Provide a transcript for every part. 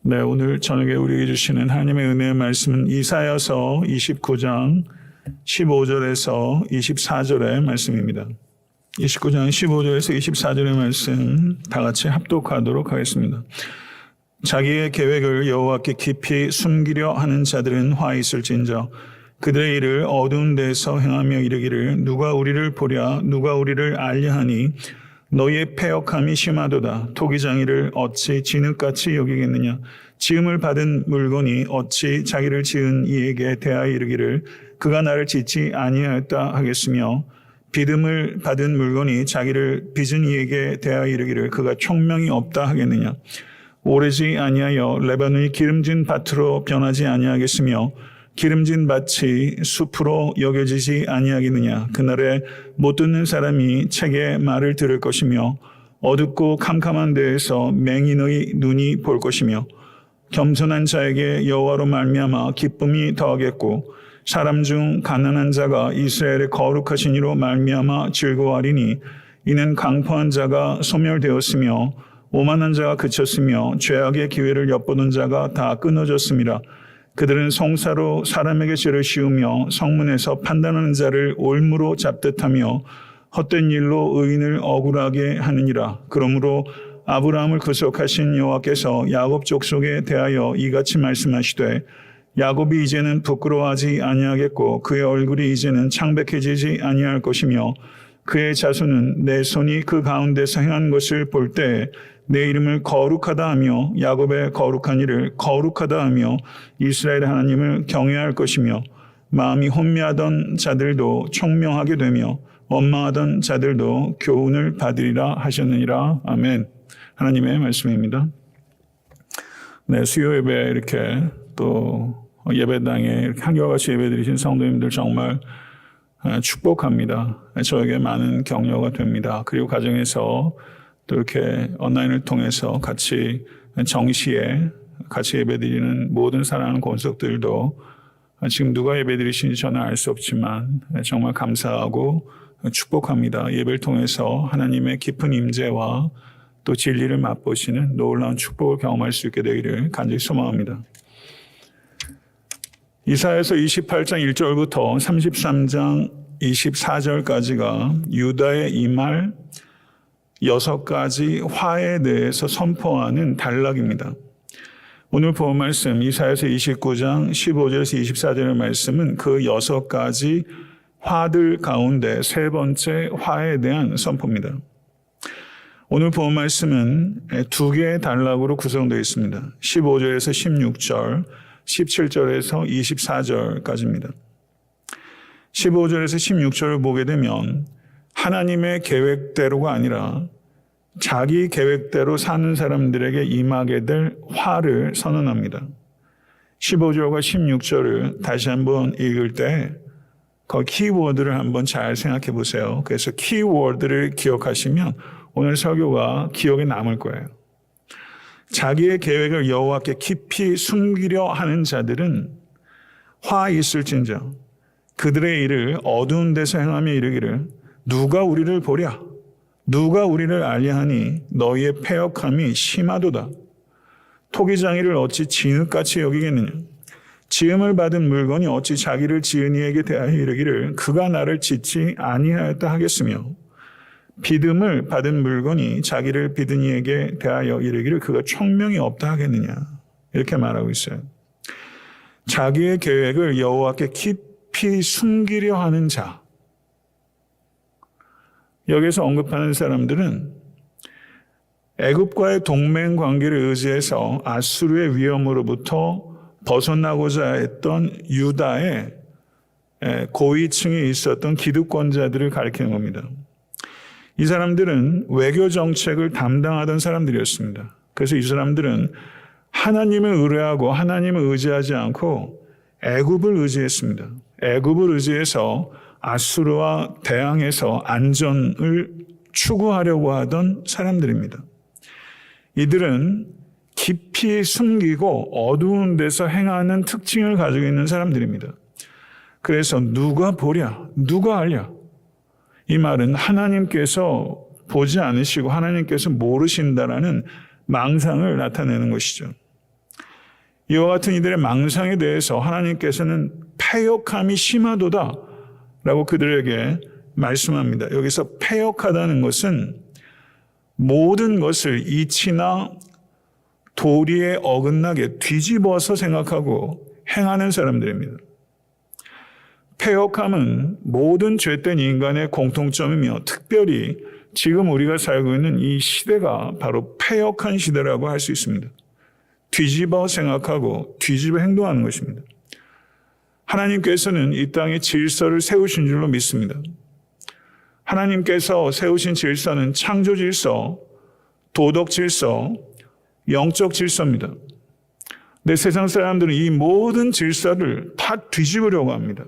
네, 오늘 저녁에 우리에게 주시는 하나님의 은혜의 말씀은 이사야서 29장 15절에서 24절의 말씀입니다. 29장 15절에서 24절의 말씀 다 같이 합독하도록 하겠습니다. 자기의 계획을 여호와께 깊이 숨기려 하는 자들은 화 있을진저 그들의 일을 어두운 데서 행하며 이르기를 누가 우리를 보랴 누가 우리를 알려 하니 너희의 패역함이 심하도다. 토기장이를 어찌 진흙같이 여기겠느냐. 지음을 받은 물건이 어찌 자기를 지은 이에게 대하여 이르기를 그가 나를 짓지 아니하였다 하겠으며 빚음을 받은 물건이 자기를 빚은 이에게 대하여 이르기를 그가 총명이 없다 하겠느냐. 오래지 아니하여 레바논이 기름진 밭으로 변하지 아니하겠으며 기름진 밭이 숲으로 여겨지지 아니하겠느냐. 그날에 못 듣는 사람이 책의 말을 들을 것이며 어둡고 캄캄한 데에서 맹인의 눈이 볼 것이며 겸손한 자에게 여호와로 말미암아 기쁨이 더하겠고 사람 중 가난한 자가 이스라엘의 거룩하신 이로 말미암아 즐거워하리니 이는 강포한 자가 소멸되었으며 오만한 자가 그쳤으며 죄악의 기회를 엿보는 자가 다 끊어졌음이라. 그들은 송사로 사람에게 죄를 씌우며 성문에서 판단하는 자를 올무로 잡듯하며 헛된 일로 의인을 억울하게 하느니라. 그러므로 아브라함을 구속하신 여호와께서 야곱 족속에 대하여 이같이 말씀하시되 야곱이 이제는 부끄러워하지 아니하겠고 그의 얼굴이 이제는 창백해지지 아니할 것이며 그의 자손은 내 손이 그 가운데서 행한 것을 볼 때 내 이름을 거룩하다 하며 야곱의 거룩한 일을 거룩하다 하며 이스라엘 하나님을 경외할 것이며 마음이 혼미하던 자들도 총명하게 되며 원망하던 자들도 교훈을 받으리라 하셨느니라. 아멘. 하나님의 말씀입니다. 네, 수요 예배 이렇게 또 예배당에 이렇게 한결같이 예배드리신 성도님들 정말 축복합니다. 저에게 많은 격려가 됩니다. 그리고 가정에서 또 이렇게 온라인을 통해서 같이 정시에 같이 예배드리는 모든 사랑하는 권속들도 지금 누가 예배드리시는지 저는 알 수 없지만 정말 감사하고 축복합니다. 예배를 통해서 하나님의 깊은 임재와 또 진리를 맛보시는 놀라운 축복을 경험할 수 있게 되기를 간절히 소망합니다. 이사야서 28장 1절부터 33장 24절까지가 유다의 임할 6가지 화에 대해서 선포하는 단락입니다. 오늘 본 말씀 이사야서 29장 15절에서 24절의 말씀은 그 6가지 화들 가운데 세 번째 화에 대한 선포입니다. 오늘 본 말씀은 두 개의 단락으로 구성되어 있습니다. 15절에서 16절, 17절에서 24절까지입니다. 15절에서 16절을 보게 되면 하나님의 계획대로가 아니라 자기 계획대로 사는 사람들에게 임하게 될 화를 선언합니다. 15절과 16절을 다시 한번 읽을 때 그 키워드를 한번 잘 생각해 보세요. 그래서 키워드를 기억하시면 오늘 설교가 기억에 남을 거예요. 자기의 계획을 여호와께 깊이 숨기려 하는 자들은 화 있을진저 그들의 일을 어두운 데서 행하며 이르기를 누가 우리를 보랴 누가 우리를 알려 하니 너희의 패역함이 심하도다. 토기장이를 어찌 진흙같이 여기겠느냐. 지음을 받은 물건이 어찌 자기를 지은 이에게 대하여 이르기를 그가 나를 짓지 아니하였다 하겠으며 빚음을 받은 물건이 자기를 빚은 이에게 대하여 이르기를 그가 총명이 없다 하겠느냐. 이렇게 말하고 있어요. 자기의 계획을 여호와께 깊이 숨기려 하는 자. 여기서 언급하는 사람들은 애굽과의 동맹 관계를 의지해서 아수르의 위험으로부터 벗어나고자 했던 유다의 고위층에 있었던 기득권자들을 가리키는 겁니다. 이 사람들은 외교 정책을 담당하던 사람들이었습니다. 그래서 이 사람들은 하나님을 의뢰하고 하나님을 의지하지 않고 애굽을 의지했습니다. 애굽을 의지해서 아수르와 대항해서 안전을 추구하려고 하던 사람들입니다. 이들은 깊이 숨기고 어두운 데서 행하는 특징을 가지고 있는 사람들입니다. 그래서 누가 보랴, 누가 알랴. 이 말은 하나님께서 보지 않으시고 하나님께서 모르신다라는 망상을 나타내는 것이죠. 이와 같은 이들의 망상에 대해서 하나님께서는 패역함이 심하도다 라고 그들에게 말씀합니다. 여기서 패역하다는 것은 모든 것을 이치나 도리에 어긋나게 뒤집어서 생각하고 행하는 사람들입니다. 패역함은 모든 죄된 인간의 공통점이며 특별히 지금 우리가 살고 있는 이 시대가 바로 패역한 시대라고 할 수 있습니다. 뒤집어 생각하고 뒤집어 행동하는 것입니다. 하나님께서는 이 땅에 질서를 세우신 줄로 믿습니다. 하나님께서 세우신 질서는 창조 질서, 도덕 질서, 영적 질서입니다. 근데 세상 사람들은 이 모든 질서를 다 뒤집으려고 합니다.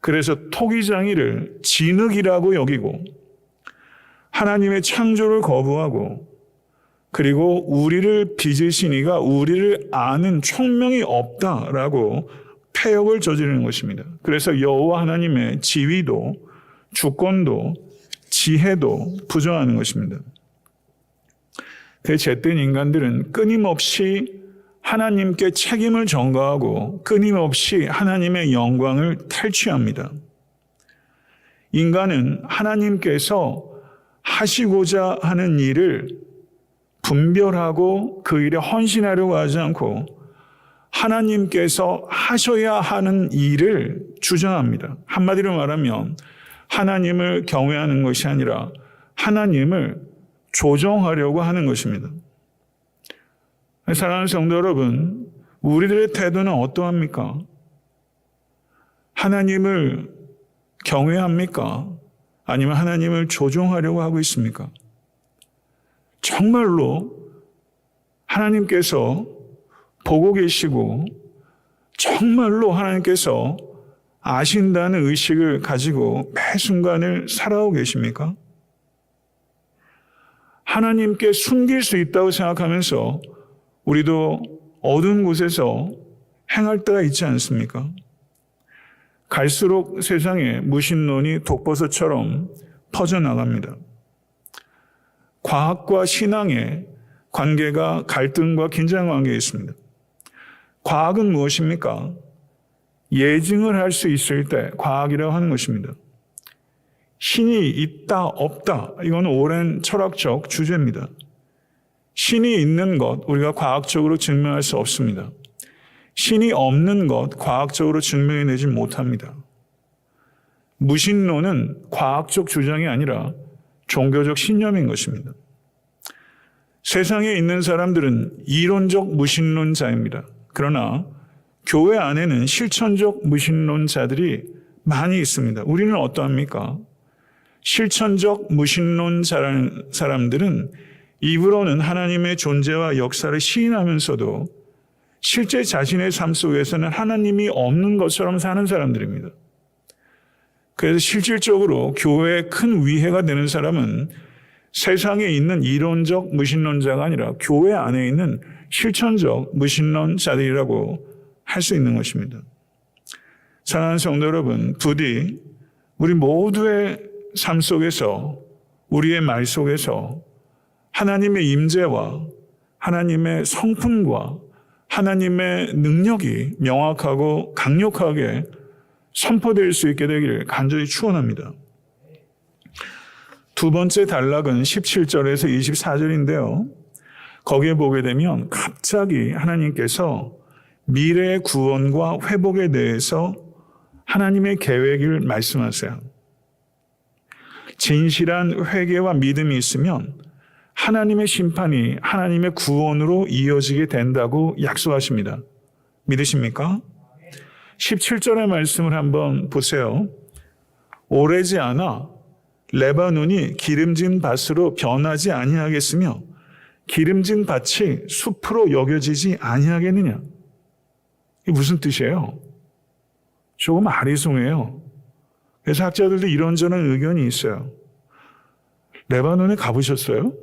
그래서 토기장이를 진흙이라고 여기고 하나님의 창조를 거부하고 그리고 우리를 빚으신 이가 우리를 아는 총명이 없다라고 패역을 저지르는 것입니다. 그래서 여호와 하나님의 지위도 주권도 지혜도 부정하는 것입니다. 그 죄된 인간들은 끊임없이 하나님께 책임을 전가하고 끊임없이 하나님의 영광을 탈취합니다. 인간은 하나님께서 하시고자 하는 일을 분별하고 그 일에 헌신하려고 하지 않고 하나님께서 하셔야 하는 일을 주장합니다. 한마디로 말하면 하나님을 경외하는 것이 아니라 하나님을 조정하려고 하는 것입니다. 사랑하는 성도 여러분, 우리들의 태도는 어떠합니까? 하나님을 경외합니까? 아니면 하나님을 조종하려고 하고 있습니까? 정말로 하나님께서 보고 계시고 정말로 하나님께서 아신다는 의식을 가지고 매 순간을 살아오고 계십니까? 하나님께 숨길 수 있다고 생각하면서 우리도 어두운 곳에서 행할 때가 있지 않습니까? 갈수록 세상에 무신론이 독버섯처럼 퍼져나갑니다. 과학과 신앙의 관계가 갈등과 긴장 관계에 있습니다. 과학은 무엇입니까? 예증을 할 수 있을 때 과학이라고 하는 것입니다. 신이 있다 없다 이건 오랜 철학적 주제입니다. 신이 있는 것 우리가 과학적으로 증명할 수 없습니다. 신이 없는 것 과학적으로 증명해내지 못합니다. 무신론은 과학적 주장이 아니라 종교적 신념인 것입니다. 세상에 있는 사람들은 이론적 무신론자입니다. 그러나 교회 안에는 실천적 무신론자들이 많이 있습니다. 우리는 어떠합니까? 실천적 무신론자라는 사람들은 입으로는 하나님의 존재와 역사를 시인하면서도 실제 자신의 삶 속에서는 하나님이 없는 것처럼 사는 사람들입니다. 그래서 실질적으로 교회에 큰 위해가 되는 사람은 세상에 있는 이론적 무신론자가 아니라 교회 안에 있는 실천적 무신론자들이라고 할 수 있는 것입니다. 사랑하는 성도 여러분, 부디 우리 모두의 삶 속에서 우리의 말 속에서 하나님의 임재와 하나님의 성품과 하나님의 능력이 명확하고 강력하게 선포될 수 있게 되기를 간절히 축원합니다. 두 번째 단락은 17절에서 24절인데요. 거기에 보게 되면 갑자기 하나님께서 미래의 구원과 회복에 대해서 하나님의 계획을 말씀하세요. 진실한 회개와 믿음이 있으면 하나님의 심판이 하나님의 구원으로 이어지게 된다고 약속하십니다. 믿으십니까? 17절의 말씀을 한번 보세요. 오래지 않아 레바논이 기름진 밭으로 변하지 아니하겠으며 기름진 밭이 숲으로 여겨지지 아니하겠느냐. 이게 무슨 뜻이에요? 조금 아리송해요. 그래서 학자들도 이런저런 의견이 있어요. 레바논에 가보셨어요?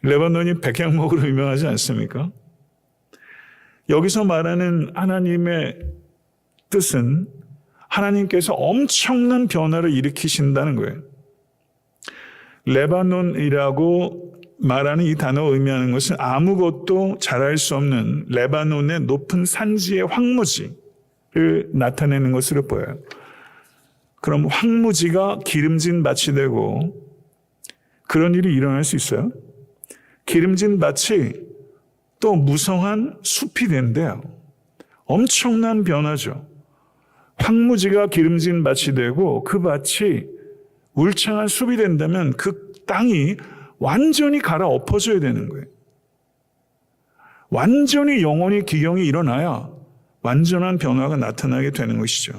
레바논이 백향목으로 유명하지 않습니까? 여기서 말하는 하나님의 뜻은 하나님께서 엄청난 변화를 일으키신다는 거예요. 레바논이라고 말하는 이 단어가 의미하는 것은 아무것도 자랄 수 없는 레바논의 높은 산지의 황무지를 나타내는 것으로 보여요. 그럼 황무지가 기름진 밭이 되고 그런 일이 일어날 수 있어요? 기름진 밭이 또 무성한 숲이 된대요. 엄청난 변화죠. 황무지가 기름진 밭이 되고 그 밭이 울창한 숲이 된다면 그 땅이 완전히 갈아엎어져야 되는 거예요. 완전히 영원히 기경이 일어나야 완전한 변화가 나타나게 되는 것이죠.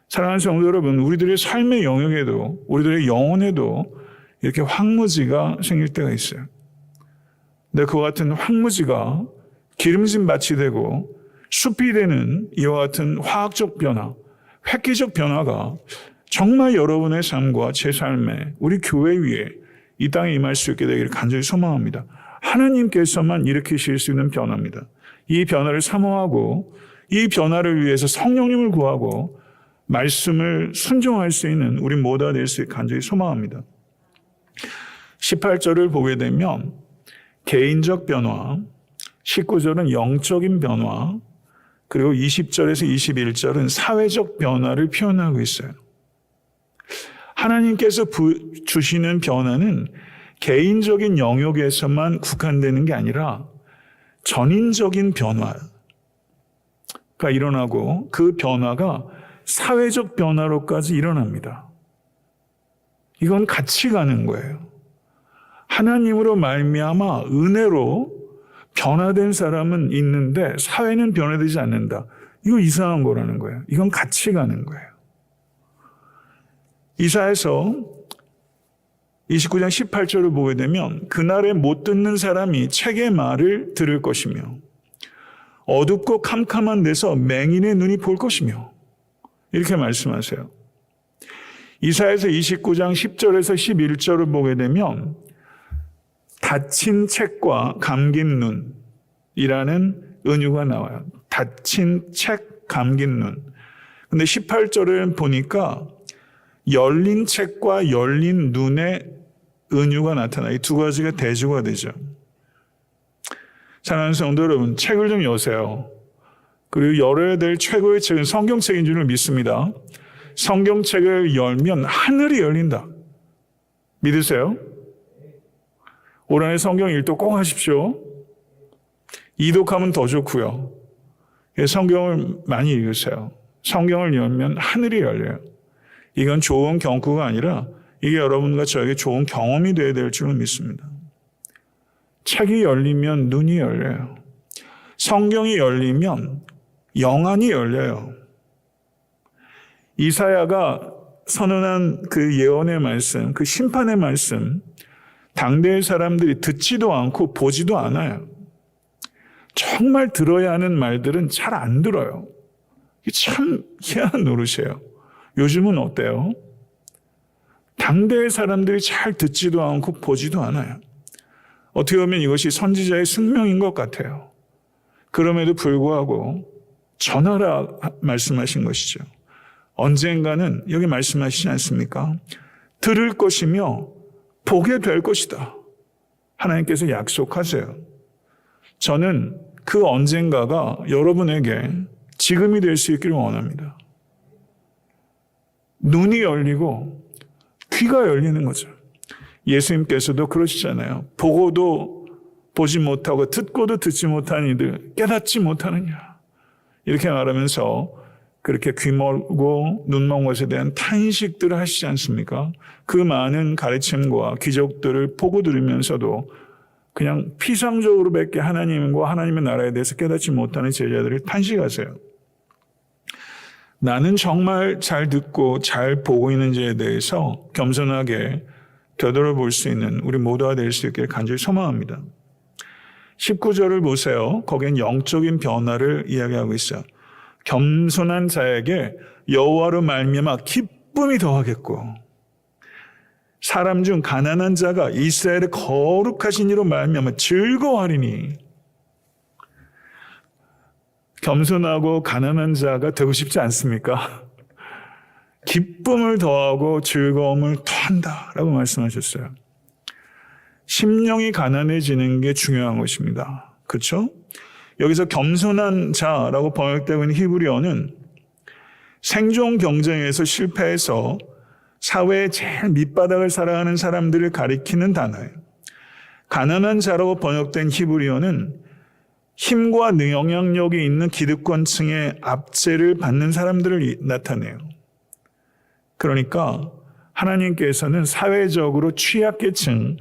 사랑하는 성도 여러분, 우리들의 삶의 영역에도 우리들의 영혼에도 이렇게 황무지가 생길 때가 있어요. 근데 그와 같은 황무지가 기름진 밭이 되고 숲이 되는 이와 같은 화학적 변화, 획기적 변화가 정말 여러분의 삶과 제 삶에 우리 교회 위에 이 땅에 임할 수 있게 되기를 간절히 소망합니다. 하나님께서만 일으키실 수 있는 변화입니다. 이 변화를 사모하고 이 변화를 위해서 성령님을 구하고 말씀을 순종할 수 있는 우리 모두가 될 수 있게 간절히 소망합니다. 18절을 보게 되면 개인적 변화, 19절은 영적인 변화, 그리고 20절에서 21절은 사회적 변화를 표현하고 있어요. 하나님께서 주시는 변화는 개인적인 영역에서만 국한되는 게 아니라 전인적인 변화가 일어나고 그 변화가 사회적 변화로까지 일어납니다. 이건 같이 가는 거예요. 하나님으로 말미암아 은혜로 변화된 사람은 있는데 사회는 변화되지 않는다. 이거 이상한 거라는 거예요. 이건 같이 가는 거예요. 이사야서 29장 18절을 보게 되면 그날에 못 듣는 사람이 책의 말을 들을 것이며 어둡고 캄캄한 데서 맹인의 눈이 볼 것이며 이렇게 말씀하세요. 이사야서 29장 10절에서 11절을 보게 되면 닫힌 책과 감긴 눈이라는 은유가 나와요. 닫힌 책, 감긴 눈. 근데 18절을 보니까 열린 책과 열린 눈의 은유가 나타나요. 이 두 가지가 대조가 되죠. 사랑하는 성도 여러분, 책을 좀 여세요. 그리고 열어야 될 최고의 책은 성경책인 줄 믿습니다. 성경책을 열면 하늘이 열린다. 믿으세요? 올 한해 성경 일독 꼭 하십시오. 이독하면 더 좋고요. 성경을 많이 읽으세요. 성경을 열면 하늘이 열려요. 이건 좋은 경구가 아니라 이게 여러분과 저에게 좋은 경험이 되어야 될 줄 믿습니다. 책이 열리면 눈이 열려요. 성경이 열리면 영안이 열려요. 이사야가 선언한 그 예언의 말씀, 그 심판의 말씀, 당대의 사람들이 듣지도 않고 보지도 않아요. 정말 들어야 하는 말들은 잘 안 들어요. 이게 참 희한한 노릇이에요. 요즘은 어때요? 당대의 사람들이 잘 듣지도 않고 보지도 않아요. 어떻게 보면 이것이 선지자의 숙명인 것 같아요. 그럼에도 불구하고 전하라 말씀하신 것이죠. 언젠가는 여기 말씀하시지 않습니까? 들을 것이며 보게 될 것이다. 하나님께서 약속하세요. 저는 그 언젠가가 여러분에게 지금이 될 수 있기를 원합니다. 눈이 열리고 귀가 열리는 거죠. 예수님께서도 그러시잖아요. 보고도 보지 못하고 듣고도 듣지 못하는 이들 깨닫지 못하느냐. 이렇게 말하면서 그렇게 귀 멀고 눈 먼 것에 대한 탄식들을 하시지 않습니까? 그 많은 가르침과 기적들을 보고 들으면서도 그냥 피상적으로밖에 하나님과 하나님의 나라에 대해서 깨닫지 못하는 제자들을 탄식하세요. 나는 정말 잘 듣고 잘 보고 있는지에 대해서 겸손하게 되돌아볼 수 있는 우리 모두가 될 수 있기를 간절히 소망합니다. 19절을 보세요. 거기엔 영적인 변화를 이야기하고 있어요. 겸손한 자에게 여호와로 말미암아 기쁨이 더하겠고 사람 중 가난한 자가 이스라엘의 거룩하신 이로 말미암아 즐거워하리니. 겸손하고 가난한 자가 되고 싶지 않습니까? 기쁨을 더하고 즐거움을 더한다라고 말씀하셨어요. 심령이 가난해지는 게 중요한 것입니다. 그렇죠? 여기서 겸손한 자라고 번역되고 있는 히브리어는 생존 경쟁에서 실패해서 사회의 제일 밑바닥을 살아가는 사람들을 가리키는 단어예요. 가난한 자라고 번역된 히브리어는 힘과 영향력이 있는 기득권층의 압제를 받는 사람들을 나타내요. 그러니까 하나님께서는 사회적으로 취약계층,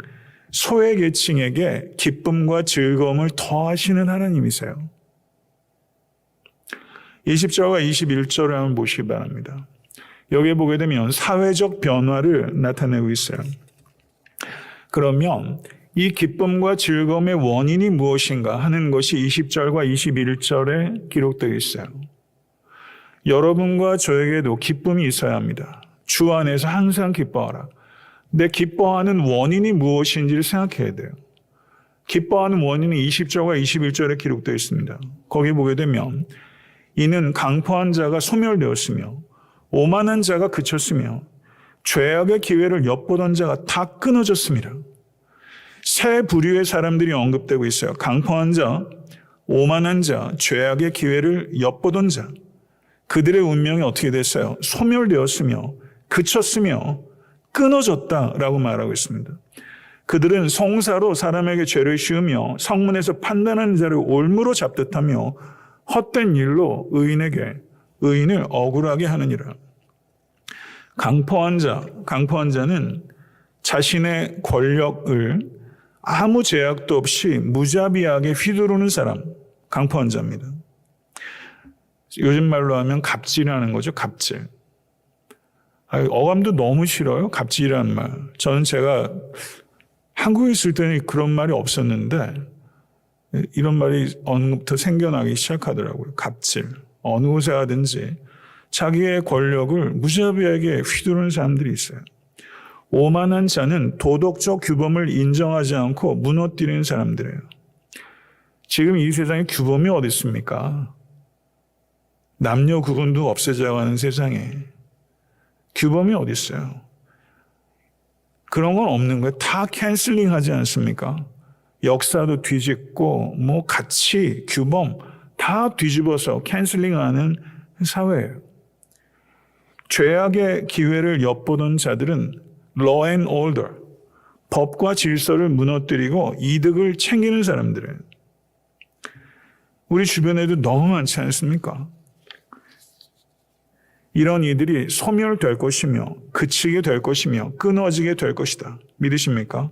소외계층에게 기쁨과 즐거움을 더하시는 하나님이세요. 20절과 21절을 한번 보시기 바랍니다. 여기에 보게 되면 사회적 변화를 나타내고 있어요. 그러면 이 기쁨과 즐거움의 원인이 무엇인가 하는 것이 20절과 21절에 기록되어 있어요. 여러분과 저에게도 기쁨이 있어야 합니다. 주 안에서 항상 기뻐하라. 내 기뻐하는 원인이 무엇인지를 생각해야 돼요. 기뻐하는 원인은 20절과 21절에 기록되어 있습니다. 거기 보게 되면 이는 강포한 자가 소멸되었으며 오만한 자가 그쳤으며 죄악의 기회를 엿보던 자가 다 끊어졌습니다. 세 부류의 사람들이 언급되고 있어요. 강포한 자, 오만한 자, 죄악의 기회를 엿보던 자. 그들의 운명이 어떻게 됐어요? 소멸되었으며 그쳤으며 끊어졌다라고 말하고 있습니다. 그들은 송사로 사람에게 죄를 씌우며 성문에서 판단하는 자를 올무로 잡듯하며 헛된 일로 의인을 억울하게 하느니라. 강포한 자는 자신의 권력을 아무 제약도 없이 무자비하게 휘두르는 사람, 강포한 자입니다. 요즘 말로 하면 갑질하는 거죠, 갑질. 어감도 너무 싫어요, 갑질이라는 말. 저는 제가 한국에 있을 때는 그런 말이 없었는데 이런 말이 어느부터 생겨나기 시작하더라고요. 갑질. 어느 곳에 하든지 자기의 권력을 무자비하게 휘두르는 사람들이 있어요. 오만한 자는 도덕적 규범을 인정하지 않고 무너뜨리는 사람들이에요. 지금 이 세상에 규범이 어디 있습니까? 남녀 구분도 없애져가는 세상에 규범이 어디 있어요? 그런 건 없는 거예요. 다 캔슬링 하지 않습니까? 역사도 뒤집고 가치, 규범 다 뒤집어서 캔슬링하는 사회예요. 죄악의 기회를 엿보던 자들은 law and order, 법과 질서를 무너뜨리고 이득을 챙기는 사람들이에요. 우리 주변에도 너무 많지 않습니까? 이런 이들이 소멸될 것이며 그치게 될 것이며 끊어지게 될 것이다. 믿으십니까?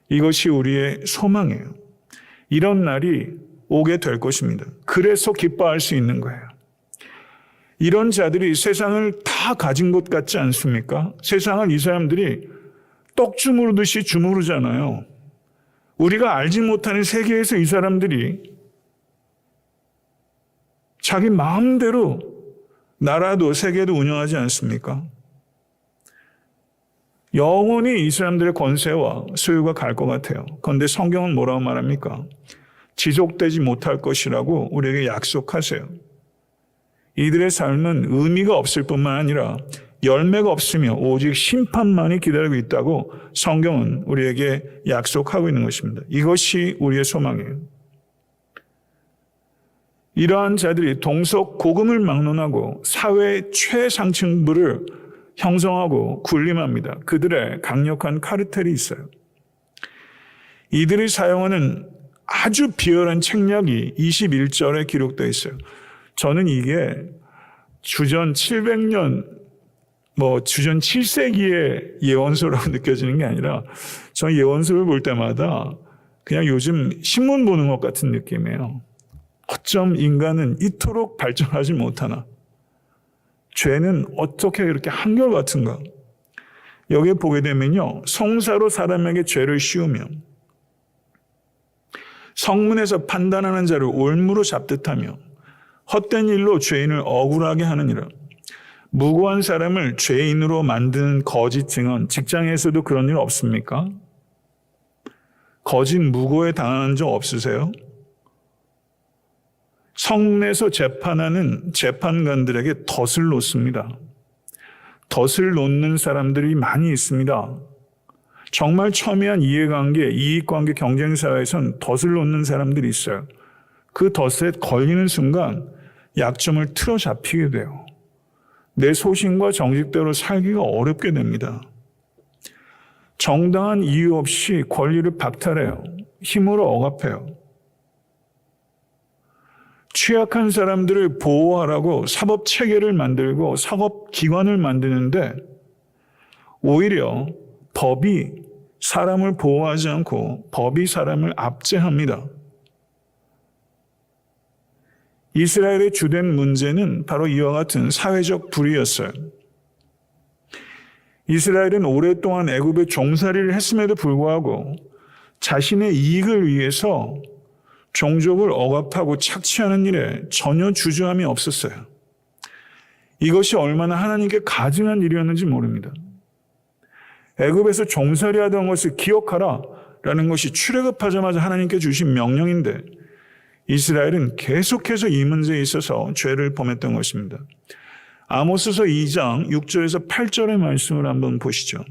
이것이 우리의 소망이에요. 이런 날이 오게 될 것입니다. 그래서 기뻐할 수 있는 거예요. 이런 자들이 세상을 다 가진 것 같지 않습니까? 세상을 이 사람들이 떡 주무르듯이 주무르잖아요. 우리가 알지 못하는 세계에서 이 사람들이 자기 마음대로 나라도 세계도 운영하지 않습니까? 영원히 이 사람들의 권세와 소유가 갈 것 같아요. 그런데 성경은 뭐라고 말합니까? 지속되지 못할 것이라고 우리에게 약속하세요. 이들의 삶은 의미가 없을 뿐만 아니라 열매가 없으며 오직 심판만이 기다리고 있다고 성경은 우리에게 약속하고 있는 것입니다. 이것이 우리의 소망이에요. 이러한 자들이 동속 고금을 막론하고 사회 최상층부를 형성하고 군림합니다. 그들의 강력한 카르텔이 있어요. 이들이 사용하는 아주 비열한 책략이 21절에 기록되어 있어요. 저는 이게 주전 700년, 주전 7세기의 예언서라고 느껴지는 게 아니라 저는 예언서를 볼 때마다 그냥 요즘 신문 보는 것 같은 느낌이에요. 어쩜 인간은 이토록 발전하지 못하나? 죄는 어떻게 이렇게 한결같은가? 여기에 보게 되면요. 송사로 사람에게 죄를 씌우면 성문에서 판단하는 자를 올무로 잡듯하며 헛된 일로 죄인을 억울하게 하느니라. 무고한 사람을 죄인으로 만드는 거짓 증언, 직장에서도 그런 일 없습니까? 거짓 무고에 당하는 적 없으세요? 성문에서 재판하는 재판관들에게 덫을 놓습니다. 덫을 놓는 사람들이 많이 있습니다. 정말 첨예한 이해관계, 이익관계, 경쟁사회에선 덫을 놓는 사람들이 있어요. 그 덫에 걸리는 순간 약점을 틀어 잡히게 돼요. 내 소신과 정직대로 살기가 어렵게 됩니다. 정당한 이유 없이 권리를 박탈해요. 힘으로 억압해요. 취약한 사람들을 보호하라고 사법체계를 만들고 사법기관을 만드는데 오히려 법이 사람을 보호하지 않고 법이 사람을 압제합니다. 이스라엘의 주된 문제는 바로 이와 같은 사회적 불의였어요. 이스라엘은 오랫동안 애굽에 종살이를 했음에도 불구하고 자신의 이익을 위해서 종족을 억압하고 착취하는 일에 전혀 주저함이 없었어요. 이것이 얼마나 하나님께 가증한 일이었는지 모릅니다. 애굽에서 종살이하던 것을 기억하라 라는 것이 출애굽하자마자 하나님께 주신 명령인데 이스라엘은 계속해서 이 문제에 있어서 죄를 범했던 것입니다. 아모스서 2장 6절에서 8절의 말씀을 한번 보시죠.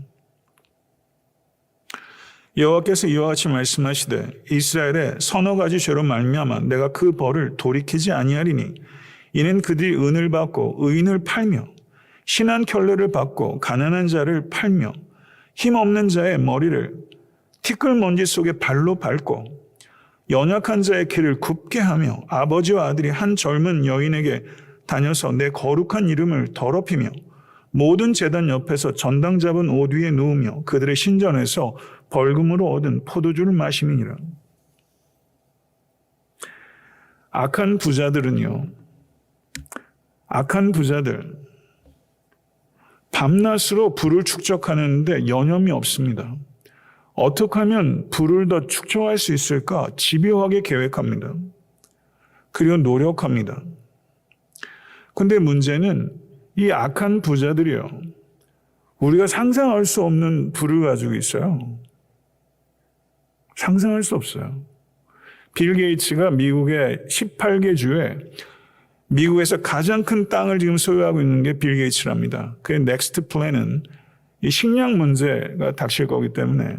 여호와께서 이와 같이 말씀하시되 이스라엘의 서너 가지 죄로 말미암아 내가 그 벌을 돌이키지 아니하리니 이는 그들이 은을 받고 의인을 팔며 신한 켤레를 받고 가난한 자를 팔며 힘없는 자의 머리를 티끌먼지 속에 발로 밟고 연약한 자의 길을 굽게 하며 아버지와 아들이 한 젊은 여인에게 다녀서 내 거룩한 이름을 더럽히며 모든 제단 옆에서 전당 잡은 옷 위에 누우며 그들의 신전에서 벌금으로 얻은 포도주를 마심이니라. 악한 부자들 밤낮으로 부를 축적하는데 여념이 없습니다. 어떻게 하면 부를 더 축적할 수 있을까 집요하게 계획합니다. 그리고 노력합니다. 근데 문제는 이 악한 부자들이요, 우리가 상상할 수 없는 부를 가지고 있어요. 상상할 수 없어요. 빌 게이츠가 미국의 18개 주에 미국에서 가장 큰 땅을 지금 소유하고 있는 게 빌 게이츠랍니다. 그의 넥스트 플랜은 이 식량 문제가 닥칠 거기 때문에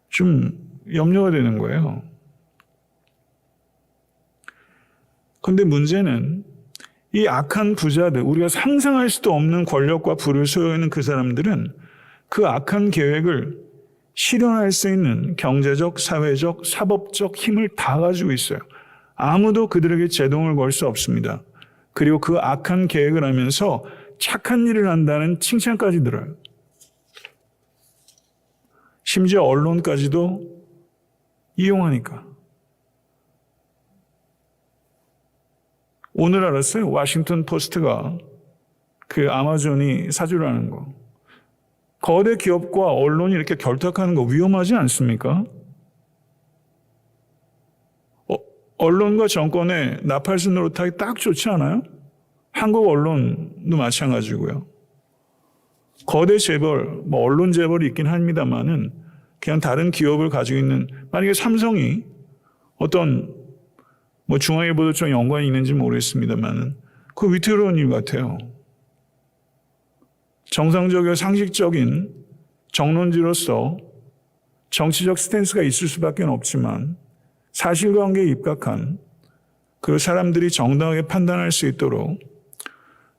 좀 염려가 되는 거예요. 그런데 문제는 이 악한 부자들, 우리가 상상할 수도 없는 권력과 부를 소유하는 그 사람들은 그 악한 계획을 실현할 수 있는 경제적, 사회적, 사법적 힘을 다 가지고 있어요. 아무도 그들에게 제동을 걸 수 없습니다. 그리고 그 악한 계획을 하면서 착한 일을 한다는 칭찬까지 들어요. 심지어 언론까지도 이용하니까. 오늘 알았어요. 워싱턴 포스트가 그 아마존이 사주라는 거. 거대 기업과 언론이 이렇게 결탁하는 거 위험하지 않습니까? 언론과 정권의 나팔수 노릇하기 딱 좋지 않아요? 한국 언론도 마찬가지고요. 거대 재벌, 언론 재벌이 있긴 합니다만은 그냥 다른 기업을 가지고 있는, 만약에 삼성이 어떤 중앙일보도 좀 연관이 있는지 모르겠습니다만은 그 위태로운 일 같아요. 정상적이고 상식적인 정론지로서 정치적 스탠스가 있을 수밖에 없지만 사실관계에 입각한 그 사람들이 정당하게 판단할 수 있도록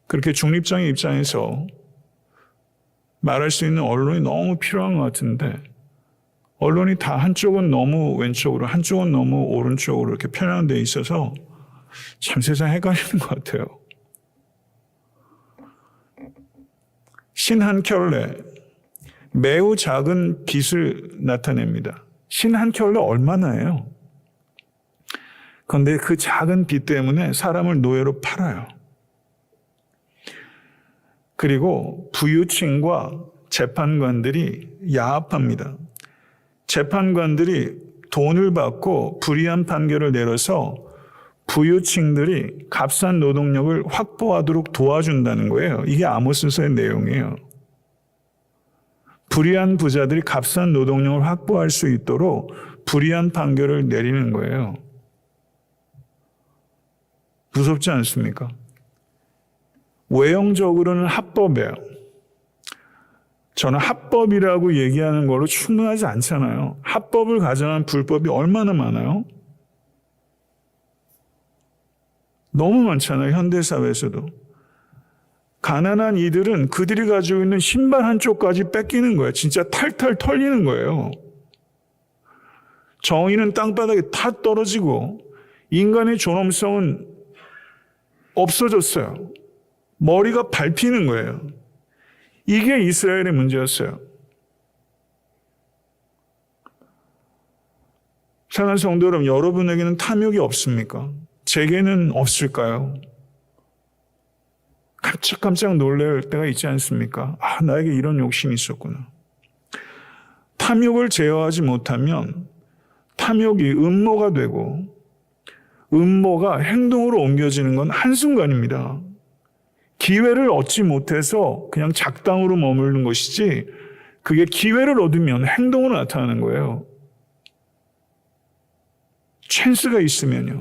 그렇게 중립적인 입장에서 말할 수 있는 언론이 너무 필요한 것 같은데 언론이 다 한쪽은 너무 왼쪽으로 한쪽은 너무 오른쪽으로 이렇게 편향돼 있어서 참 세상 헷갈리는 것 같아요. 신 한 켤레, 매우 작은 빛을 나타냅니다. 신 한 켤레 얼마나 해요? 그런데 그 작은 빛 때문에 사람을 노예로 팔아요. 그리고 부유층과 재판관들이 야합합니다. 재판관들이 돈을 받고 불이한 판결을 내려서 부유층들이 값싼 노동력을 확보하도록 도와준다는 거예요. 이게 아모스서의 내용이에요. 불의한 부자들이 값싼 노동력을 확보할 수 있도록 불이한 판결을 내리는 거예요. 무섭지 않습니까? 외형적으로는 합법이에요. 저는 합법이라고 얘기하는 거로 충분하지 않잖아요. 합법을 가정한 불법이 얼마나 많아요? 너무 많잖아요. 현대사회에서도. 가난한 이들은 그들이 가지고 있는 신발 한쪽까지 뺏기는 거예요. 진짜 탈탈 털리는 거예요. 정의는 땅바닥에 다 떨어지고 인간의 존엄성은 없어졌어요. 머리가 밟히는 거예요. 이게 이스라엘의 문제였어요. 사랑하는 성도 여러분, 여러분에게는 탐욕이 없습니까? 제게는 없을까요? 깜짝깜짝 놀랄 때가 있지 않습니까? 아, 나에게 이런 욕심이 있었구나. 탐욕을 제어하지 못하면 탐욕이 음모가 되고 음모가 행동으로 옮겨지는 건 한순간입니다. 기회를 얻지 못해서 그냥 작당으로 머무르는 것이지 그게 기회를 얻으면 행동으로 나타나는 거예요. 찬스가 있으면요.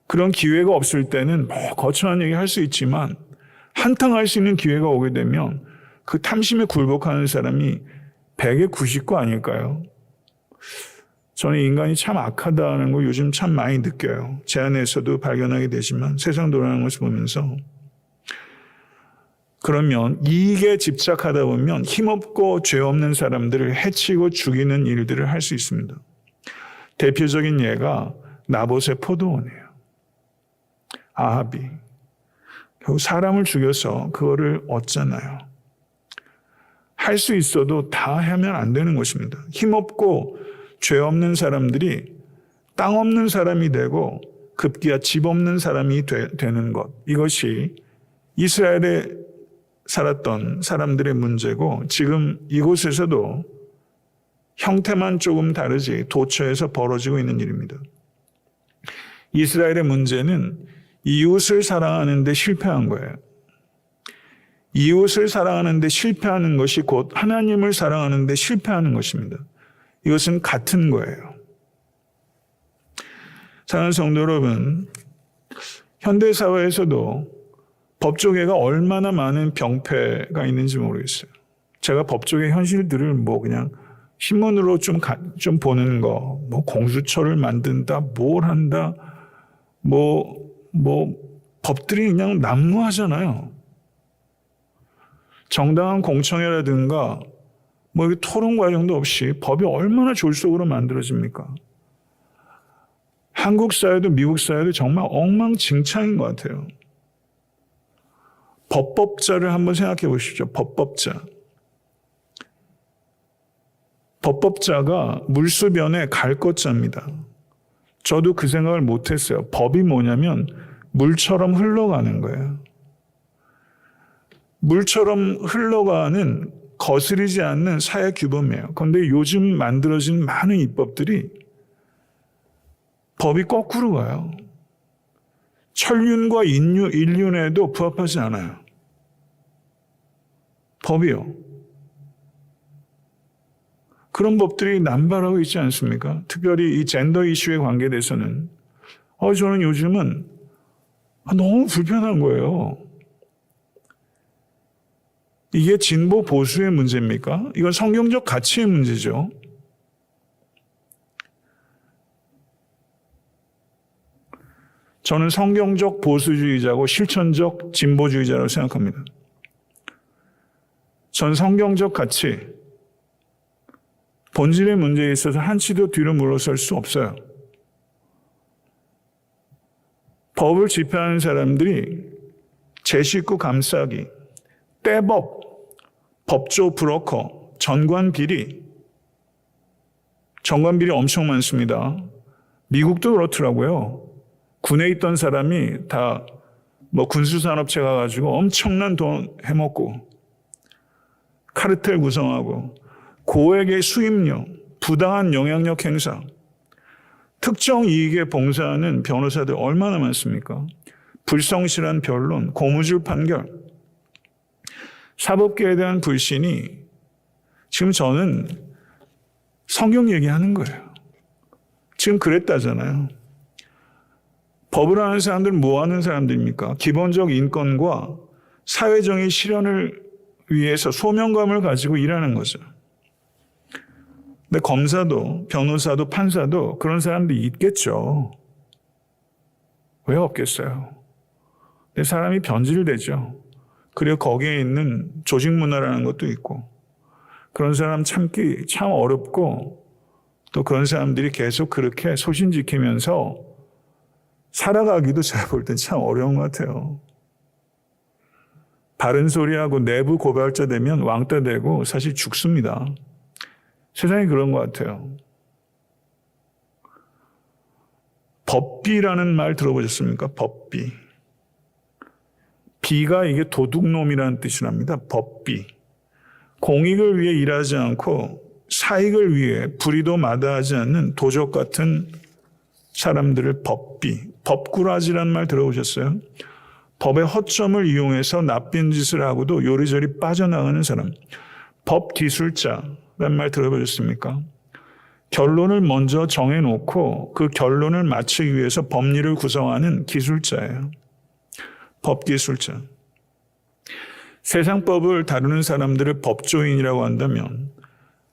그런 기회가 없을 때는 뭐 거창한 얘기 할 수 있지만 한탕 할 수 있는 기회가 오게 되면 그 탐심에 굴복하는 사람이 100에 99 아닐까요? 저는 인간이 참 악하다는 걸 요즘 참 많이 느껴요. 제 안에서도 발견하게 되지만 세상 돌아가는 것을 보면서. 그러면 이익에 집착하다 보면 힘없고 죄 없는 사람들을 해치고 죽이는 일들을 할 수 있습니다. 대표적인 예가 나봇의 포도원이에요. 아합이 결국 사람을 죽여서 그거를 얻잖아요. 할 수 있어도 다 하면 안 되는 것입니다. 힘없고 죄 없는 사람들이 땅 없는 사람이 되고 급기야 집 없는 사람이 되는 것. 이것이 이스라엘에 살았던 사람들의 문제고 지금 이곳에서도 형태만 조금 다르지 도처에서 벌어지고 있는 일입니다. 이스라엘의 문제는 이웃을 사랑하는 데 실패한 거예요. 이웃을 사랑하는 데 실패하는 것이 곧 하나님을 사랑하는 데 실패하는 것입니다. 이것은 같은 거예요. 사랑하는 성도 여러분, 현대사회에서도 법조계가 얼마나 많은 병폐가 있는지 모르겠어요. 제가 법조계 현실들을 뭐 그냥 신문으로 좀 보는 거, 뭐 공수처를 만든다, 뭘 한다, 법들이 그냥 난무하잖아요. 정당한 공청회라든가 뭐 토론 과정도 없이 법이 얼마나 졸속으로 만들어집니까? 한국 사회도 미국 사회도 정말 엉망진창인 것 같아요. 법법자를 한번 생각해 보십시오. 법법자. 법법자가 물수변에 갈 것자입니다. 저도 그 생각을 못했어요. 법이 뭐냐면 물처럼 흘러가는 거예요. 물처럼 흘러가는 거스르지 않는 사회 규범이에요. 그런데 요즘 만들어진 많은 입법들이 법이 거꾸로 가요. 천륜과 인륜에도 부합하지 않아요. 법이요. 그런 법들이 남발하고 있지 않습니까? 특별히 이 젠더 이슈에 관계돼서는 저는 요즘은 너무 불편한 거예요. 이게 진보 보수의 문제입니까? 이건 성경적 가치의 문제죠. 저는 성경적 보수주의자고 실천적 진보주의자라고 생각합니다. 전 성경적 가치, 본질의 문제에 있어서 한치도 뒤로 물러설 수 없어요. 법을 집행하는 사람들이 제 식구 감싸기, 떼법, 법조 브로커, 전관비리 엄청 많습니다. 미국도 그렇더라고요. 군에 있던 사람이 다 군수산업체 가가지고 엄청난 돈 해먹고 카르텔 구성하고 고액의 수임료, 부당한 영향력 행사, 특정 이익에 봉사하는 변호사들 얼마나 많습니까? 불성실한 변론, 고무줄 판결, 사법계에 대한 불신이 지금 저는 성경 얘기하는 거예요. 지금 그랬다잖아요. 법을 하는 사람들은 뭐 하는 사람들입니까? 기본적 인권과 사회정의 실현을 위해서 소명감을 가지고 일하는 거죠. 근데 검사도 변호사도 판사도 그런 사람들이 있겠죠. 왜 없겠어요? 근데 사람이 변질되죠. 그리고 거기에 있는 조직 문화라는 것도 있고 그런 사람 참기 참 어렵고 또 그런 사람들이 계속 그렇게 소신 지키면서 살아가기도 제가 볼 땐 참 어려운 것 같아요. 바른 소리하고 내부 고발자 되면 왕따 되고 사실 죽습니다. 세상이 그런 것 같아요. 법비라는 말 들어보셨습니까? 법비. 비가 이게 도둑놈이라는 뜻이랍니다. 법비. 공익을 위해 일하지 않고 사익을 위해 불의도 마다하지 않는 도적 같은 사람들을 법비. 법꾸라지라는 말 들어보셨어요? 법의 허점을 이용해서 나쁜 짓을 하고도 요리조리 빠져나가는 사람. 법기술자라는 말 들어보셨습니까? 결론을 먼저 정해놓고 그 결론을 맞추기 위해서 법리를 구성하는 기술자예요. 법기술자. 세상 법을 다루는 사람들을 법조인이라고 한다면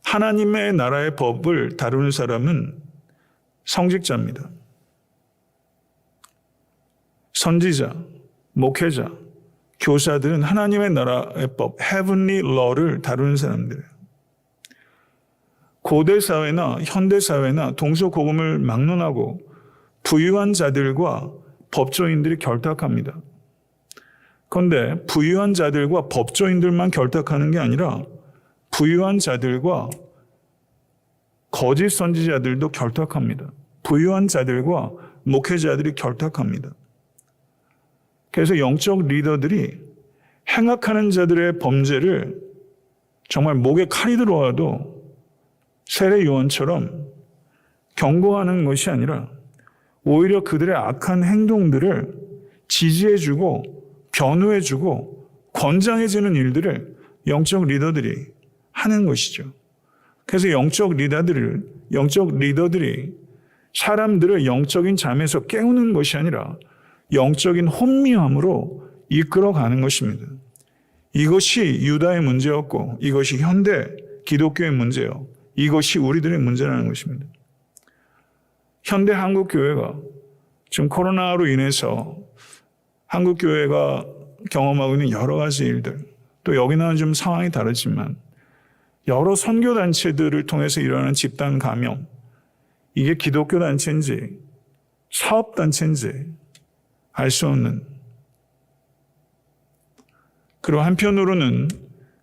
하나님의 나라의 법을 다루는 사람은 성직자입니다. 선지자, 목회자, 교사들은 하나님의 나라의 법, heavenly law를 다루는 사람들이에요. 고대 사회나 현대 사회나 동서고금을 막론하고 부유한 자들과 법조인들이 결탁합니다. 그런데 부유한 자들과 법조인들만 결탁하는 게 아니라 부유한 자들과 거짓 선지자들도 결탁합니다. 부유한 자들과 목회자들이 결탁합니다. 그래서 영적 리더들이 행악하는 자들의 범죄를 정말 목에 칼이 들어와도 세례 요한처럼 경고하는 것이 아니라 오히려 그들의 악한 행동들을 지지해주고 변호해주고 권장해주는 일들을 영적 리더들이 하는 것이죠. 그래서 영적 리더들이 사람들을 영적인 잠에서 깨우는 것이 아니라 영적인 혼미함으로 이끌어가는 것입니다. 이것이 유다의 문제였고 이것이 현대 기독교의 문제요. 이것이 우리들의 문제라는 것입니다. 현대 한국교회가 지금 코로나로 인해서 한국교회가 경험하고 있는 여러 가지 일들, 또 여기는 좀 상황이 다르지만 여러 선교단체들을 통해서 일어나는 집단 감염, 이게 기독교 단체인지 사업단체인지 알 수 없는, 그리고 한편으로는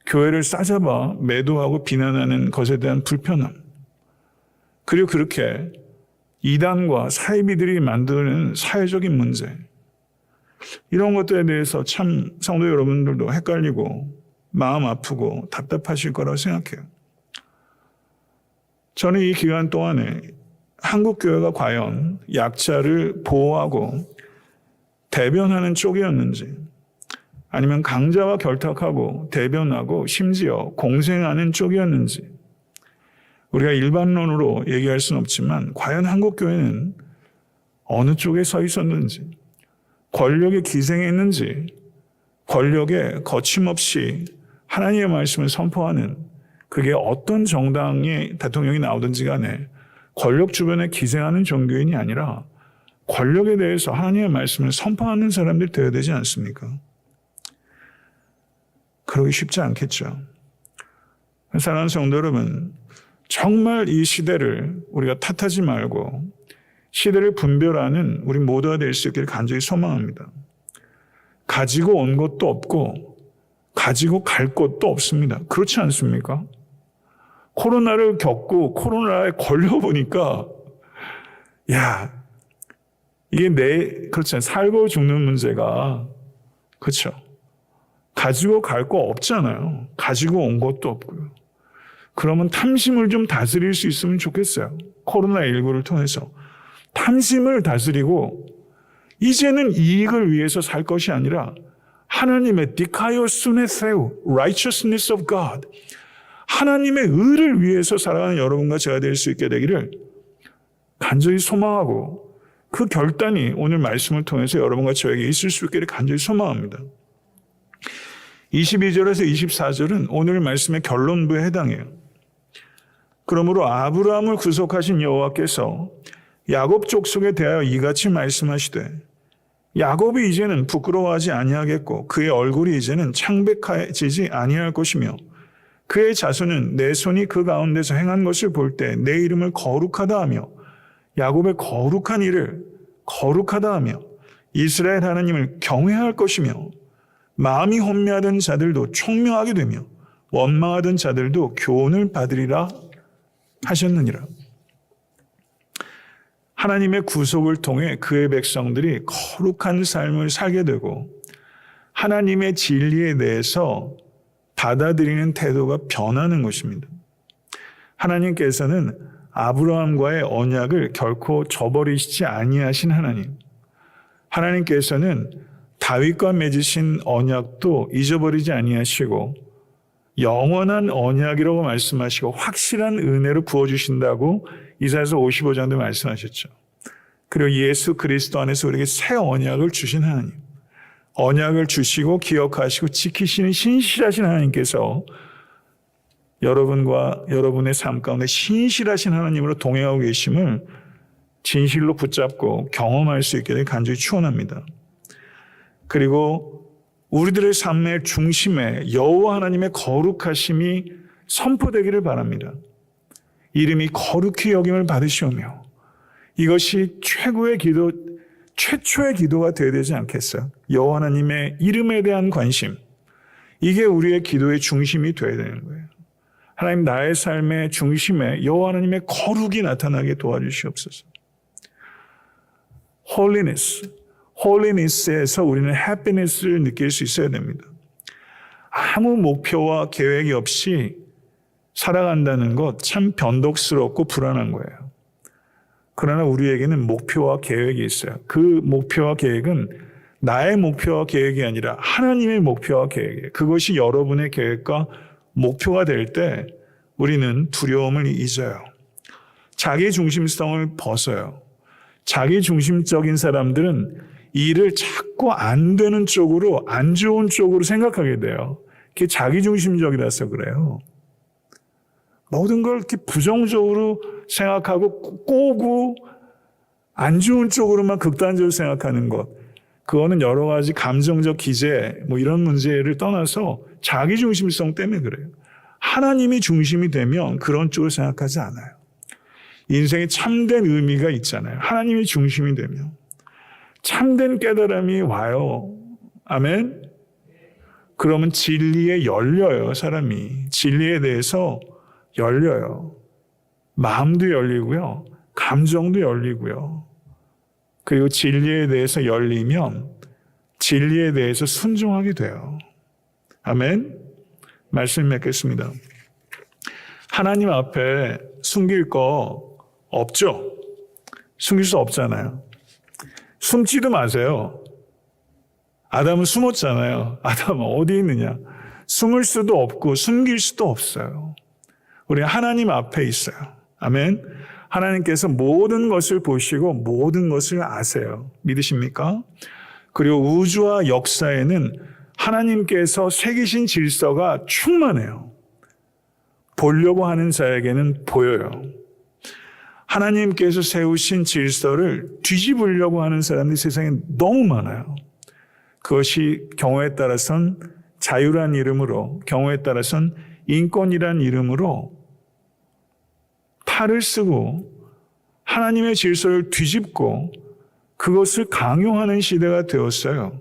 교회를 싸잡아 매도하고 비난하는 것에 대한 불편함, 그리고 그렇게 이단과 사이비들이 만드는 사회적인 문제, 이런 것들에 대해서 참 성도 여러분들도 헷갈리고 마음 아프고 답답하실 거라고 생각해요. 저는 이 기간 동안에 한국교회가 과연 약자를 보호하고 대변하는 쪽이었는지, 아니면 강자와 결탁하고 대변하고 심지어 공생하는 쪽이었는지, 우리가 일반론으로 얘기할 수는 없지만 과연 한국교회는 어느 쪽에 서 있었는지, 권력에 기생했는지, 권력에 거침없이 하나님의 말씀을 선포하는, 그게 어떤 정당의 대통령이 나오든지 간에 권력 주변에 기생하는 종교인이 아니라 권력에 대해서 하나님의 말씀을 선포하는 사람들이 되어야 되지 않습니까? 그러기 쉽지 않겠죠. 사랑하는 성도 여러분, 정말 이 시대를 우리가 탓하지 말고 시대를 분별하는 우리 모두가 될 수 있기를 간절히 소망합니다. 가지고 온 것도 없고 가지고 갈 것도 없습니다. 그렇지 않습니까? 코로나를 겪고 코로나에 걸려보니까 이게 그렇죠. 살고 죽는 문제가, 그렇죠. 가지고 갈 거 없잖아요. 가지고 온 것도 없고요. 그러면 탐심을 좀 다스릴 수 있으면 좋겠어요. 코로나19를 통해서. 탐심을 다스리고 이제는 이익을 위해서 살 것이 아니라 하나님의 디카이오스네 세우, righteousness of God, 하나님의 의를 위해서 살아가는 여러분과 제가 될 수 있게 되기를 간절히 소망하고, 그 결단이 오늘 말씀을 통해서 여러분과 저에게 있을 수 있기를 간절히 소망합니다. 22절에서 24절은 오늘 말씀의 결론부에 해당해요. 그러므로 아브라함을 구속하신 여호와께서 야곱 족속에 대하여 이같이 말씀하시되 야곱이 이제는 부끄러워하지 아니하겠고 그의 얼굴이 이제는 창백해지지 아니할 것이며 그의 자손은 내 손이 그 가운데서 행한 것을 볼 때 내 이름을 거룩하다 하며 야곱의 거룩한 일을 거룩하다 하며 이스라엘 하나님을 경외할 것이며 마음이 혼미하던 자들도 총명하게 되며 원망하던 자들도 교훈을 받으리라 하셨느니라. 하나님의 구속을 통해 그의 백성들이 거룩한 삶을 살게 되고 하나님의 진리에 대해서 받아들이는 태도가 변하는 것입니다. 하나님께서는 아브라함과의 언약을 결코 저버리시지 아니하신 하나님. 하나님께서는 다윗과 맺으신 언약도 잊어버리지 아니하시고 영원한 언약이라고 말씀하시고 확실한 은혜로 부어주신다고 이사야서 55장도 말씀하셨죠. 그리고 예수 그리스도 안에서 우리에게 새 언약을 주신 하나님. 언약을 주시고 기억하시고 지키시는 신실하신 하나님께서 여러분과 여러분의 삶 가운데 신실하신 하나님으로 동행하고 계심을 진실로 붙잡고 경험할 수 있게 되길 간절히 축원합니다. 그리고 우리들의 삶의 중심에 여호와 하나님의 거룩하심이 선포되기를 바랍니다. 이름이 거룩히 여김을 받으시오며 이것이 최초의 기도가 되어야 되지 않겠어요? 여호와 하나님의 이름에 대한 관심, 이게 우리의 기도의 중심이 되어야 되는 거예요. 하나님, 나의 삶의 중심에 여호와 하나님의 거룩이 나타나게 도와주시옵소서. 홀리니스에서 우리는 해피니스를 느낄 수 있어야 됩니다. 아무 목표와 계획이 없이 살아간다는 것 참 변덕스럽고 불안한 거예요. 그러나 우리에게는 목표와 계획이 있어요. 그 목표와 계획은 나의 목표와 계획이 아니라 하나님의 목표와 계획이에요. 그것이 여러분의 계획과 목표가 될 때 우리는 두려움을 잊어요. 자기 중심성을 벗어요. 자기 중심적인 사람들은 일을 자꾸 안 되는 쪽으로, 안 좋은 쪽으로 생각하게 돼요. 그게 자기 중심적이라서 그래요. 모든 걸 이렇게 부정적으로 생각하고 꼬고 안 좋은 쪽으로만 극단적으로 생각하는 것. 그거는 여러 가지 감정적 기제, 이런 문제를 떠나서 자기 중심성 때문에 그래요. 하나님이 중심이 되면 그런 쪽으로 생각하지 않아요. 인생에 참된 의미가 있잖아요. 하나님이 중심이 되면. 참된 깨달음이 와요. 아멘? 그러면 진리에 열려요, 사람이. 진리에 대해서 열려요. 마음도 열리고요. 감정도 열리고요. 그리고 진리에 대해서 열리면 진리에 대해서 순종하게 돼요. 아멘? 말씀 맺겠습니다. 하나님 앞에 숨길 거 없죠? 숨길 수 없잖아요. 숨지도 마세요. 아담은 숨었잖아요. 아담은 어디 있느냐? 숨을 수도 없고 숨길 수도 없어요. 우리 하나님 앞에 있어요. 아멘. 하나님께서 모든 것을 보시고 모든 것을 아세요. 믿으십니까? 그리고 우주와 역사에는 하나님께서 새기신 질서가 충만해요. 보려고 하는 자에게는 보여요. 하나님께서 세우신 질서를 뒤집으려고 하는 사람들이 세상에 너무 많아요. 그것이 경우에 따라선 자유란 이름으로, 경우에 따라선 인권이란 이름으로 팔을 쓰고 하나님의 질서를 뒤집고 그것을 강요하는 시대가 되었어요.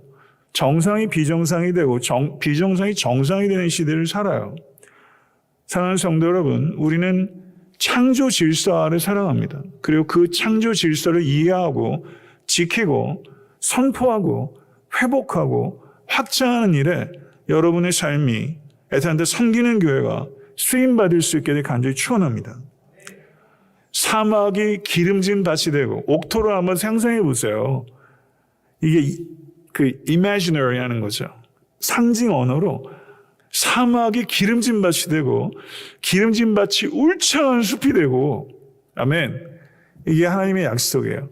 정상이 비정상이 되고 비정상이 정상이 되는 시대를 살아요. 사랑하는 성도 여러분, 우리는 창조 질서 아래 살아갑니다. 그리고 그 창조 질서를 이해하고 지키고 선포하고 회복하고 확장하는 일에 여러분의 삶이 애타한테 섬기는 교회가 쓰임받을 수 있게 되길 간절히 축원합니다. 사막이 기름진 밭이 되고, 옥토를 한번 상상해 보세요. 이게 그 imaginary 하는 거죠. 상징 언어로 사막이 기름진 밭이 되고 기름진 밭이 울창한 숲이 되고, 아멘. 이게 하나님의 약속이에요.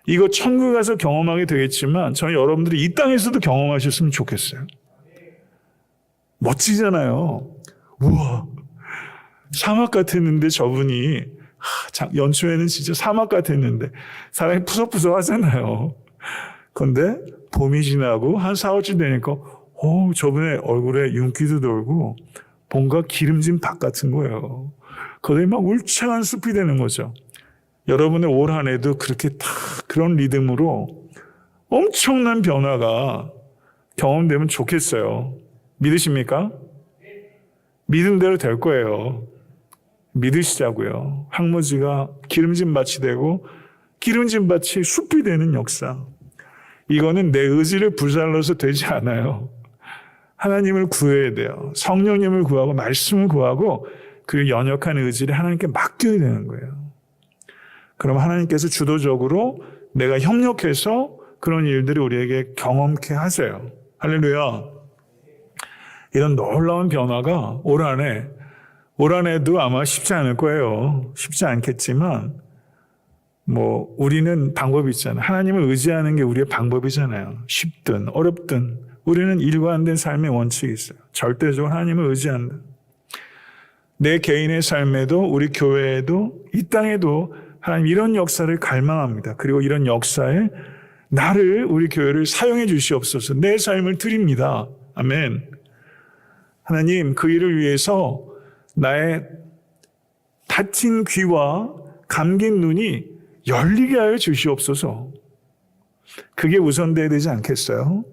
이거 천국에 가서 경험하게 되겠지만 저는 여러분들이 이 땅에서도 경험하셨으면 좋겠어요. 멋지잖아요. 우와, 사막 같았는데 저분이 연초에는 진짜 사막 같았는데 사람이 푸석푸석 하잖아요. 그런데 봄이 지나고 한 4, 5주 되니까 저분의 얼굴에 윤기도 돌고 뭔가 기름진 박 같은 거예요. 거기에 막 울창한 숲이 되는 거죠. 여러분의 올 한 해도 그렇게 다 그런 리듬으로 엄청난 변화가 경험되면 좋겠어요. 믿으십니까? 믿음대로 될 거예요. 믿으시자고요. 황무지가 기름진 밭이 되고 기름진 밭이 숲이 되는 역사. 이거는 내 의지를 불살라서 되지 않아요. 하나님을 구해야 돼요. 성령님을 구하고 말씀을 구하고 그 연약한 의지를 하나님께 맡겨야 되는 거예요. 그럼 하나님께서 주도적으로 내가 협력해서 그런 일들이 우리에게 경험케 하세요. 할렐루야. 이런 놀라운 변화가 올 한 해도 아마 쉽지 않을 거예요. 쉽지 않겠지만 우리는 방법이 있잖아요. 하나님을 의지하는 게 우리의 방법이잖아요. 쉽든 어렵든 우리는 일관된 삶의 원칙이 있어요. 절대적으로 하나님을 의지한다. 내 개인의 삶에도 우리 교회에도 이 땅에도 하나님 이런 역사를 갈망합니다. 그리고 이런 역사에 나를 우리 교회를 사용해 주시옵소서. 내 삶을 드립니다. 아멘. 하나님 그 일을 위해서 나의 다친 귀와 감긴 눈이 열리게 하여 주시옵소서. 그게 우선돼야 되지 않겠어요?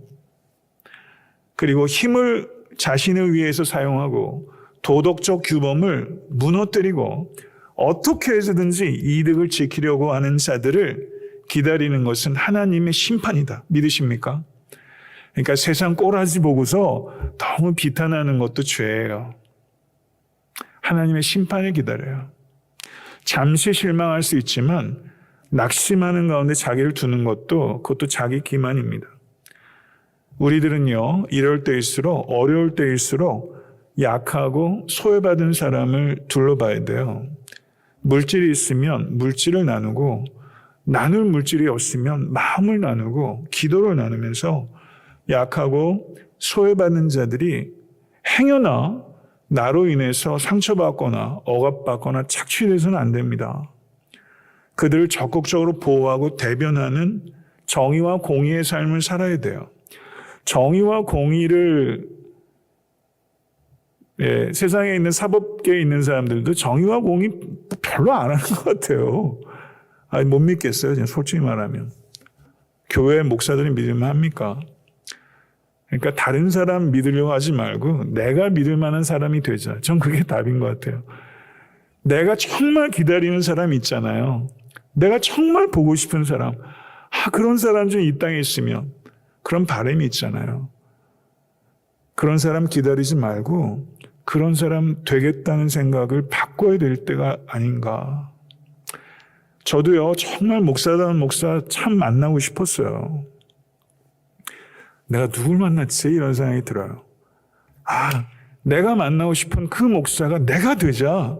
그리고 힘을 자신을 위해서 사용하고 도덕적 규범을 무너뜨리고 어떻게 해서든지 이득을 지키려고 하는 자들을 기다리는 것은 하나님의 심판이다. 믿으십니까? 그러니까 세상 꼬라지 보고서 너무 비탄하는 것도 죄예요. 하나님의 심판을 기다려요. 잠시 실망할 수 있지만 낙심하는 가운데 자기를 두는 그것도 자기 기만입니다. 우리들은요, 이럴 때일수록 어려울 때일수록 약하고 소외받은 사람을 둘러봐야 돼요. 물질이 있으면 물질을 나누고 나눌 물질이 없으면 마음을 나누고 기도를 나누면서 약하고 소외받는 자들이 행여나 나로 인해서 상처받거나 억압받거나 착취돼서는 안 됩니다. 그들을 적극적으로 보호하고 대변하는 정의와 공의의 삶을 살아야 돼요. 정의와 공의를 세상에 있는 사법계에 있는 사람들도 정의와 공의 별로 안 하는 것 같아요. 못 믿겠어요. 그냥 솔직히 말하면. 교회 목사들이 믿으면 합니까? 그러니까 다른 사람 믿으려고 하지 말고 내가 믿을 만한 사람이 되자. 전 그게 답인 것 같아요. 내가 정말 기다리는 사람이 있잖아요. 내가 정말 보고 싶은 사람. 그런 사람 좀 이 땅에 있으면 그런 바람이 있잖아요. 그런 사람 기다리지 말고 그런 사람 되겠다는 생각을 바꿔야 될 때가 아닌가. 저도요, 정말 목사다운 목사 참 만나고 싶었어요. 내가 누굴 만났지? 이런 생각이 들어요. 내가 만나고 싶은 그 목사가 내가 되자.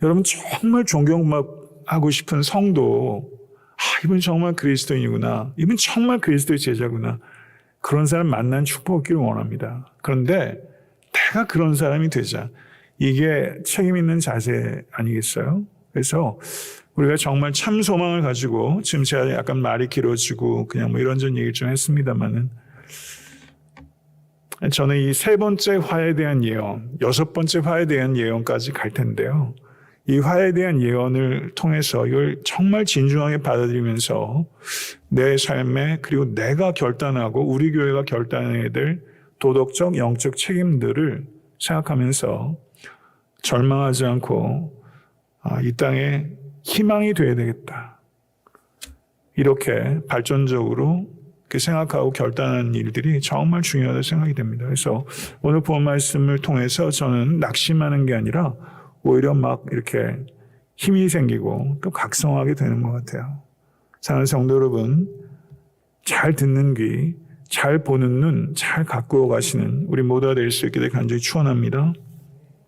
여러분 정말 존경하고 싶은 성도, 이분 정말 그리스도인이구나. 이분 정말 그리스도의 제자구나. 그런 사람 만난 축복 얻기를 원합니다. 그런데 내가 그런 사람이 되자. 이게 책임 있는 자세 아니겠어요? 그래서 우리가 정말 참 소망을 가지고, 지금 제가 약간 말이 길어지고 그냥 이런저런 얘기를 좀 했습니다만은, 저는 이 3번째 화에 대한 예언, 6번째 화에 대한 예언까지 갈 텐데요. 이 화에 대한 예언을 통해서 이걸 정말 진중하게 받아들이면서 내 삶에, 그리고 내가 결단하고 우리 교회가 결단해야 될 도덕적, 영적 책임들을 생각하면서 절망하지 않고 이 땅에 희망이 되어야 되겠다. 이렇게 발전적으로 그렇게 생각하고 결단하는 일들이 정말 중요하다고 생각이 됩니다. 그래서 오늘 본 말씀을 통해서 저는 낙심하는 게 아니라 오히려 막 이렇게 힘이 생기고 또 각성하게 되는 것 같아요. 사랑하는 성도 여러분, 잘 듣는 귀, 잘 보는 눈, 잘 가꾸어 가시는 우리 모두가 될 수 있게 간절히 축원합니다.